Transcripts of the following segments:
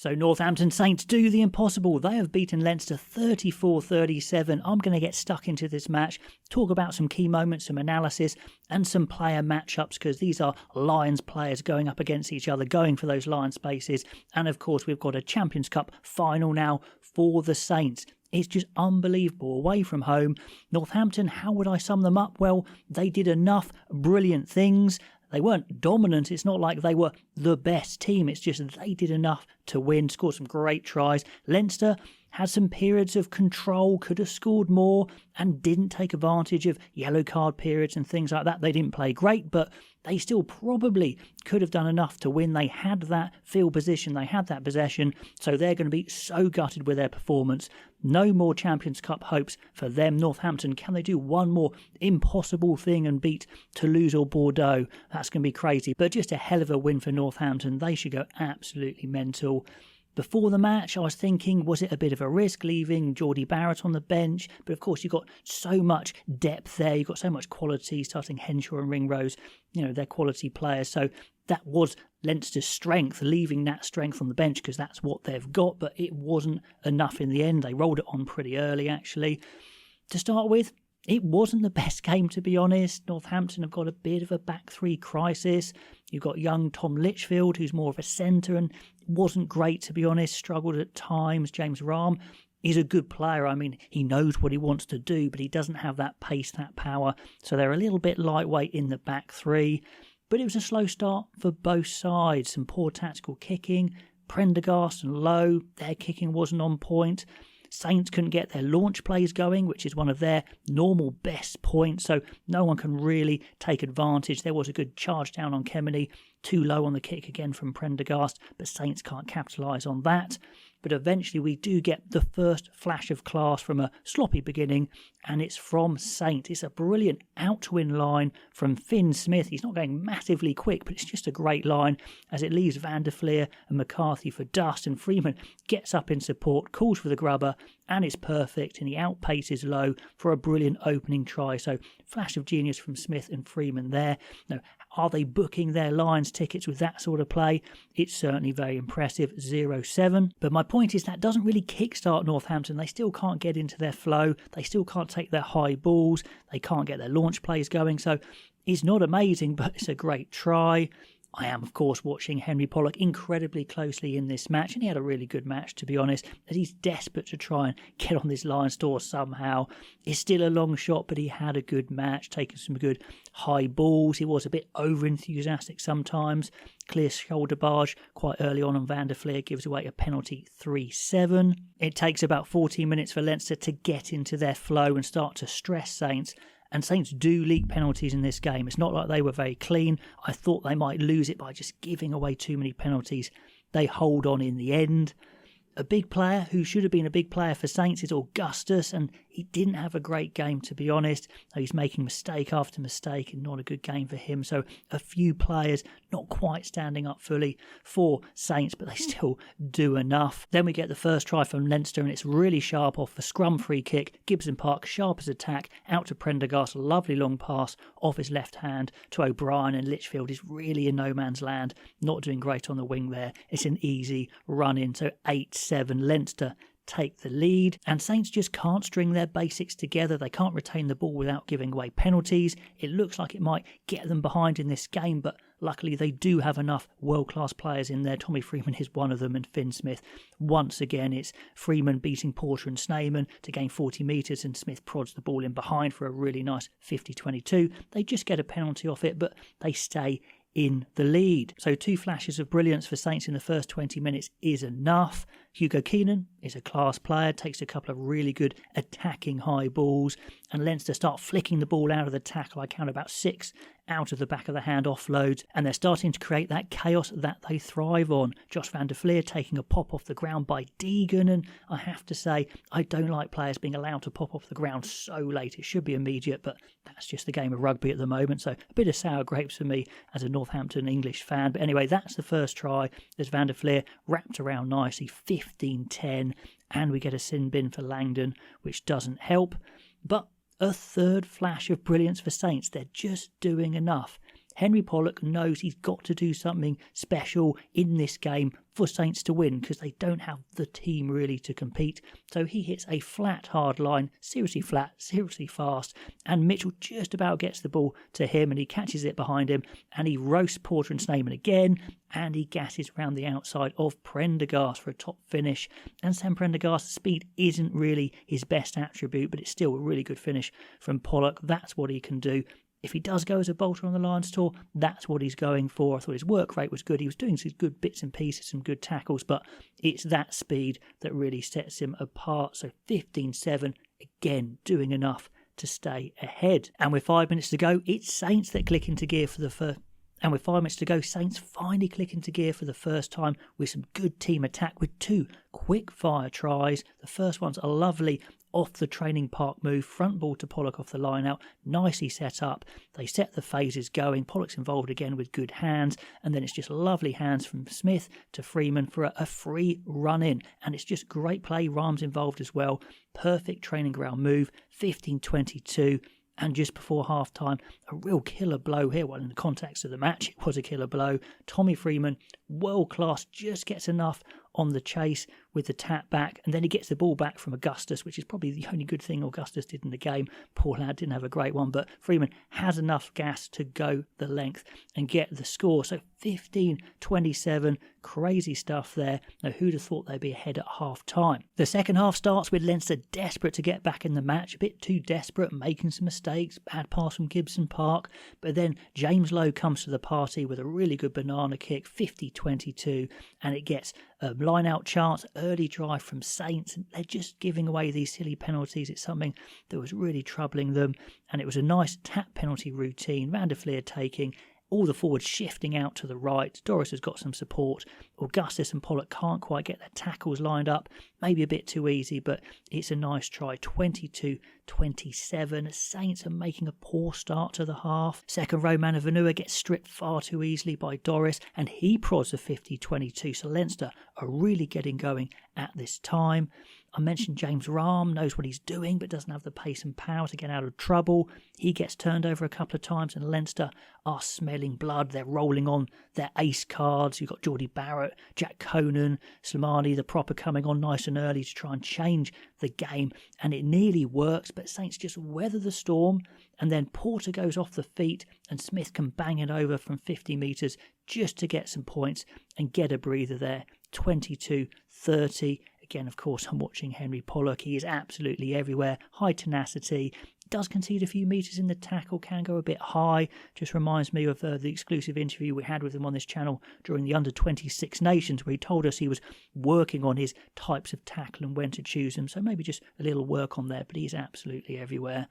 So Northampton Saints do the impossible. They have beaten Leinster 34-37. I'm going to get stuck into this match, talk about some key moments, some analysis and some player matchups, because these are Lions players going up against each other, going for those Lion spaces. And of course, we've got a Champions Cup final now for the Saints. It's just unbelievable. Away from home, Northampton, how would I sum them up? Well, they did enough brilliant things. They weren't dominant. It's not like they were the best team. It's just they did enough to win, scored some great tries. Leinster had some periods of control, could have scored more and didn't take advantage of yellow card periods and things like that. They didn't play great, but they still probably could have done enough to win. They had that field position, they had that possession, so they're going to be so gutted with their performance. No more Champions Cup hopes for them. Northampton, can they do one more impossible thing and beat Toulouse or Bordeaux? That's going to be crazy, but just a hell of a win for Northampton. They should go absolutely mental. Before the match, I was thinking, was it a bit of a risk leaving Geordie Barrett on the bench? But of course, you've got so much depth there. You've got so much quality, starting Henshaw and Ringrose. They're quality players. So that was Leinster's strength, leaving that strength on the bench because that's what they've got. But it wasn't enough in the end. They rolled it on pretty early, actually. To start with, it wasn't the best game, to be honest. Northampton have got a bit of a back three crisis. You've got young Tom Litchfield, who's more of a centre and wasn't great, to be honest, struggled at times. James Rahm is a good player. I mean, he knows what he wants to do, but he doesn't have that pace, that power. So they're a little bit lightweight in the back three. But it was a slow start for both sides. Some poor tactical kicking. Prendergast and Lowe, their kicking wasn't on point. Saints couldn't get their launch plays going, which is one of their normal best points, so no one can really take advantage. There was a good charge down on Kemeny, too low on the kick again from Prendergast, but Saints can't capitalise on that. But eventually we do get the first flash of class from a sloppy beginning, and it's from Saints. It's a brilliant out-to-win line from Finn Smith. He's not going massively quick, but it's just a great line as it leaves Van der Fleer and McCarthy for dust, and Freeman gets up in support, calls for the grubber, and it's perfect, and he outpaces Lowe for a brilliant opening try. So flash of genius from Smith and Freeman there. Now, are they booking their Lions tickets with that sort of play? It's certainly very impressive, 0-7. But my point is that doesn't really kickstart Northampton. They still can't get into their flow. They still can't take their high balls. They can't get their launch plays going. So it's not amazing, but it's a great try. I am, of course, watching Henry Pollock incredibly closely in this match, and he had a really good match, to be honest, as he's desperate to try and get on this Lions door somehow. It's still a long shot, but he had a good match, taking some good high balls. He was a bit over-enthusiastic sometimes. Clear shoulder barge quite early on, and Van der Fleer gives away a penalty, 3-7. It takes about 14 minutes for Leinster to get into their flow and start to stress Saints. And Saints do leak penalties in this game. It's not like they were very clean. I thought they might lose it by just giving away too many penalties. They hold on in the end. A big player who should have been a big player for Saints is Augustus, and he didn't have a great game, to be honest. He's making mistake after mistake and not a good game for him. So a few players not quite standing up fully for Saints, but they still do enough. Then we get the first try from Leinster, and it's really sharp off the scrum free kick. Gibson Park, sharp as attack, out to Prendergast, lovely long pass off his left hand to O'Brien, and Litchfield is really in no man's land, not doing great on the wing there. It's an easy run in, so 8-7. Leinster take the lead, and Saints just can't string their basics together. They can't retain the ball without giving away penalties. It looks like it might get them behind in this game, but luckily they do have enough world-class players in there. Tommy Freeman is one of them, and Finn Smith. Once again, it's Freeman beating Porter and Sneyman to gain 40 metres, and Smith prods the ball in behind for a really nice 50-22. They just get a penalty off it, but they stay in the lead. So 2 flashes of brilliance for Saints in the first 20 minutes is enough. Hugo Keenan is a class player, takes a couple of really good attacking high balls, and Leinster start flicking the ball out of the tackle. I count about 6 out of the back of the hand offloads, and they're starting to create that chaos that they thrive on. Josh Van der Fleer taking a pop off the ground by Deegan, and I have to say, I don't like players being allowed to pop off the ground so late. It should be immediate, but that's just the game of rugby at the moment, so a bit of sour grapes for me as a Northampton English fan. But anyway, that's the first try. There's Van der Fleer wrapped around nicely, 15-10, and we get a sin bin for Langdon, which doesn't help. But a third flash of brilliance for Saints. They're just doing enough. Henry Pollock knows he's got to do something special in this game for Saints to win, because they don't have the team really to compete. So he hits a flat, hard line, seriously flat, seriously fast, and Mitchell just about gets the ball to him, and he catches it behind him, and he roasts Porter and Snyman again, and he gasses around the outside of Prendergast for a top finish. And Sam Prendergast's speed isn't really his best attribute, but it's still a really good finish from Pollock. That's what he can do. If he does go as a bolter on the Lions tour, that's what he's going for. I thought his work rate was good. He was doing some good bits and pieces, some good tackles, but it's that speed that really sets him apart. So 15-7, again, doing enough to stay ahead. And with 5 minutes to go, it's Saints that click into gear for the first. And with 5 minutes to go, Saints finally click into gear for the first time with some good team attack with 2 quick fire tries. The first one's a lovely off the training park move, front ball to Pollock off the line out, nicely set up. They set the phases going. Pollock's involved again with good hands, and then it's just lovely hands from Smith to Freeman for a free run in, and it's just great play. Rams involved as well. Perfect training ground move. 15-22. And just before half-time, a real killer blow here. Well, in the context of the match, it was a killer blow. Tommy Freeman, world-class, just gets enough on the chase with the tap back, and then he gets the ball back from Augustus, which is probably the only good thing Augustus did in the game. Poor lad, didn't have a great one, but Freeman has enough gas to go the length and get the score. So 15-27, crazy stuff there. Now, who'd have thought they'd be ahead at half-time? The second half starts with Leinster desperate to get back in the match, a bit too desperate, making some mistakes, bad pass from Gibson Park, but then James Lowe comes to the party with a really good banana kick, 50-22, and it gets a line-out chance, early drive from Saints, and they're just giving away these silly penalties. It's something that was really troubling them, and it was a nice tap penalty routine, Van der Fleer taking, all the forwards shifting out to the right. Doris has got some support. Augustus and Pollock can't quite get their tackles lined up. Maybe a bit too easy, but it's a nice try. 22-27. Saints are making a poor start to the half. Second row man of Vanua gets stripped far too easily by Doris, and he prods a 50-22. So Leinster are really getting going at this time. I mentioned James Rahm knows what he's doing, but doesn't have the pace and power to get out of trouble. He gets turned over a couple of times, and Leinster are smelling blood. They're rolling on their ace cards. You've got Geordie Barrett, Jack Conan, Slimani, the proper coming on nice and early to try and change the game, and it nearly works, but Saints just weather the storm, and then Porter goes off the feet, and Smith can bang it over from 50 metres just to get some points and get a breather there. 22-30. Again, of course, I'm watching Henry Pollock. He is absolutely everywhere. High tenacity. Does concede a few metres in the tackle, can go a bit high. Just reminds me of the exclusive interview we had with him on this channel during the Under-26 Nations, where he told us he was working on his types of tackle and when to choose them. So maybe just a little work on there, but he's absolutely everywhere.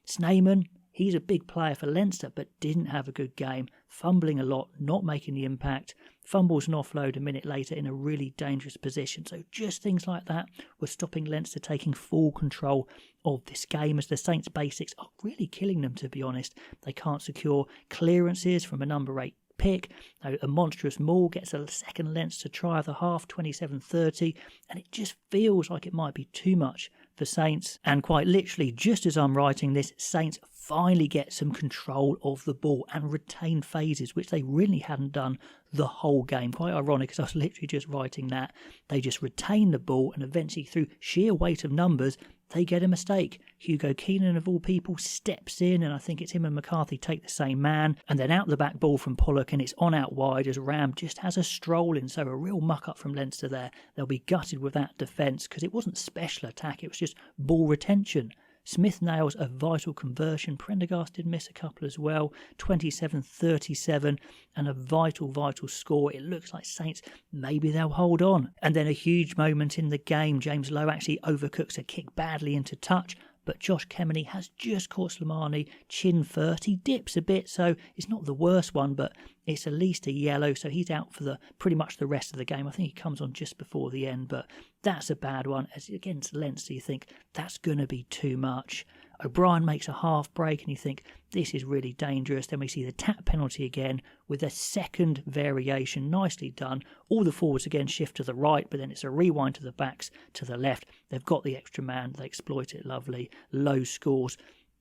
Snyman, he's a big player for Leinster, but didn't have a good game. Fumbling a lot, not making the impact. Fumbles and offload a minute later in a really dangerous position. So just things like that were stopping Leinster taking full control of this game, as the Saints' basics are really killing them, to be honest. They can't secure clearances from a number 8 pick. A monstrous maul gets a second Leinster try of the half, 27-30, and it just feels like it might be too much for Saints. And quite literally, just as I'm writing this, Saints finally get some control of the ball and retain phases, which they really hadn't done the whole game. Quite ironic, because I was literally just writing that. They just retain the ball, and eventually through sheer weight of numbers, they get a mistake. Hugo Keenan, of all people, steps in, and I think it's him and McCarthy take the same man, and then out the back ball from Pollock, and it's on out wide as Ram just has a stroll in. So a real muck-up from Leinster there. They'll be gutted with that defence, because it wasn't special attack, it was just ball retention. Smith nails a vital conversion. Prendergast did miss a couple as well. 27-37, and a vital score. It looks like Saints, maybe they'll hold on. And then a huge moment in the game. James Lowe actually overcooks a kick badly into touch, but Josh Kemeny has just caught Slimani chin first. He dips a bit, so it's not the worst one, but it's at least a yellow, so he's out for pretty much the rest of the game. I think he comes on just before the end, but that's a bad one. As against Leinster, you think that's going to be too much. O'Brien makes a half break, and you think this is really dangerous. Then we see the tap penalty again with a second variation. Nicely done. All the forwards again shift to the right, but then it's a rewind to the backs to the left. They've got the extra man. They exploit it lovely. Low scores.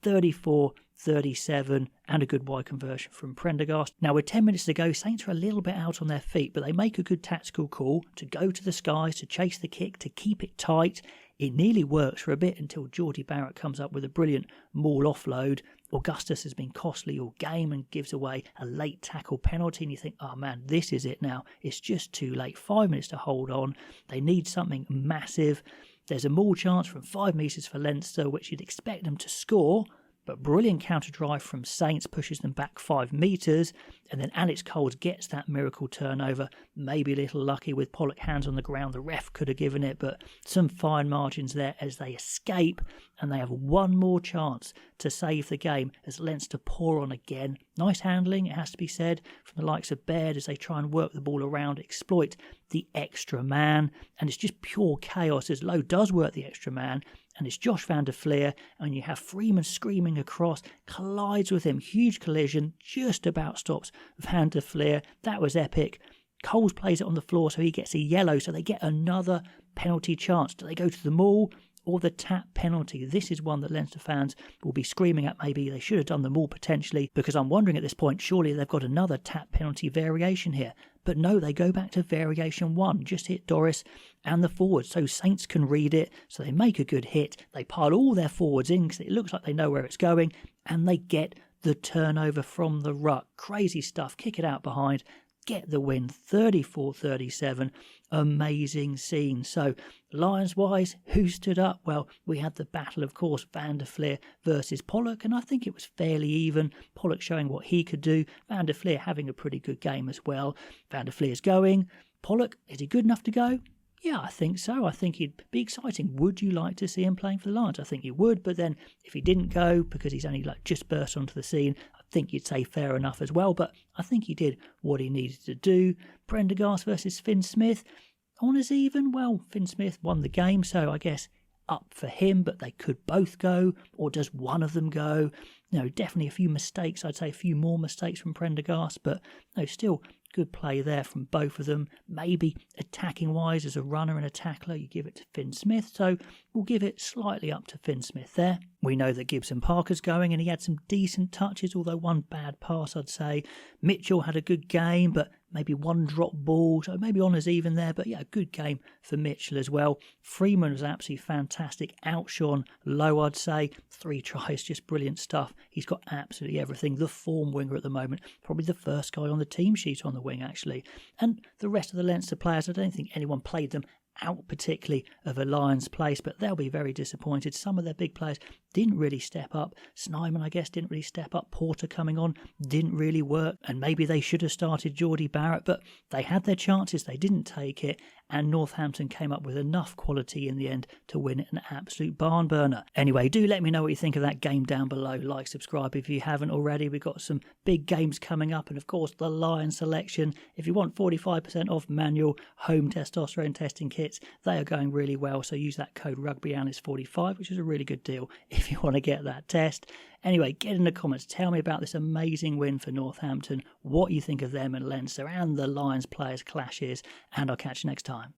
34-37, and a good wide conversion from Prendergast. Now, with 10 minutes to go, Saints are a little bit out on their feet, but they make a good tactical call to go to the skies, to chase the kick, to keep it tight. It nearly works for a bit until Geordie Barrett comes up with a brilliant maul offload. Augustus has been costly all game and gives away a late tackle penalty, and you think, oh man, this is it now. It's just too late. 5 minutes to hold on. They need something massive. There's a maul chance from 5 metres for Leinster, which you'd expect them to score, but brilliant counter drive from Saints pushes them back 5 metres, and then Alex Coles gets that miracle turnover. Maybe a little lucky with Pollock hands on the ground. The ref could have given it, but some fine margins there as they escape, and they have one more chance to save the game as Leinster pour on again. Nice handling, it has to be said, from the likes of Baird as they try and work the ball around, exploit the extra man, and it's just pure chaos as Lowe does work the extra man, and it's Josh van der Fleer, and you have Freeman screaming across, collides with him, huge collision, just about stops van der Fleer. That was epic. Coles plays it on the floor, so he gets a yellow, so they get another penalty chance. Do they go to the maul or the tap penalty? This is one that Leinster fans will be screaming at. Maybe they should have done the maul potentially, because I'm wondering at this point, surely they've got another tap penalty variation here. But no, they go back to variation 1, just hit Doris and the forwards, so Saints can read it, so they make a good hit. They pile all their forwards in because it looks like they know where it's going, and they get the turnover from the ruck. Crazy stuff, kick it out behind, get the win, 34-37. Amazing scene. So, Lions-wise, who stood up? Well, we had the battle, of course, Van der Fleer versus Pollock, and I think it was fairly even. Pollock showing what he could do, Van der Fleer having a pretty good game as well. Van der Fleer's going. Pollock, is he good enough to go? Yeah, I think so. I think he'd be exciting. Would you like to see him playing for the Lions? I think you would, but then if he didn't go because he's only just burst onto the scene, I think you'd say fair enough as well, but I think he did what he needed to do. Prendergast versus Finn Smith, honours even. Well, Finn Smith won the game, so I guess up for him, but they could both go, or does one of them go? No, definitely a few mistakes. I'd say a few more mistakes from Prendergast, but no, still good play there from both of them. Maybe attacking-wise, as a runner and a tackler, you give it to Finn Smith, so we'll give it slightly up to Finn Smith there. We know that Gibson Parker's going, and he had some decent touches, although one bad pass, I'd say. Mitchell had a good game, but maybe one drop ball, so maybe honours even there, but yeah, a good game for Mitchell as well. Freeman was absolutely fantastic, outshone Lowe, I'd say. 3 tries, just brilliant stuff. He's got absolutely everything. The form winger at the moment, probably the first guy on the team sheet on the wing, actually. And the rest of the Leinster players, I don't think anyone played them out particularly of a Lions place, but they'll be very disappointed. Some of their big players didn't really step up. Snyman, I guess, didn't really step up. Porter coming on didn't really work, and maybe they should have started Geordie Barrett, but they had their chances, they didn't take it, and Northampton came up with enough quality in the end to win it, an absolute barn burner. Anyway, do let me know what you think of that game down below. Like, subscribe if you haven't already. We've got some big games coming up, and of course the Lion selection. If you want 45% off manual home testosterone testing kits, they are going really well, so use that code RugbyAnalyst45, which is a really good deal if you want to get that test. Anyway, get in the comments, tell me about this amazing win for Northampton, what you think of them and Leinster and the Lions players clashes, and I'll catch you next time.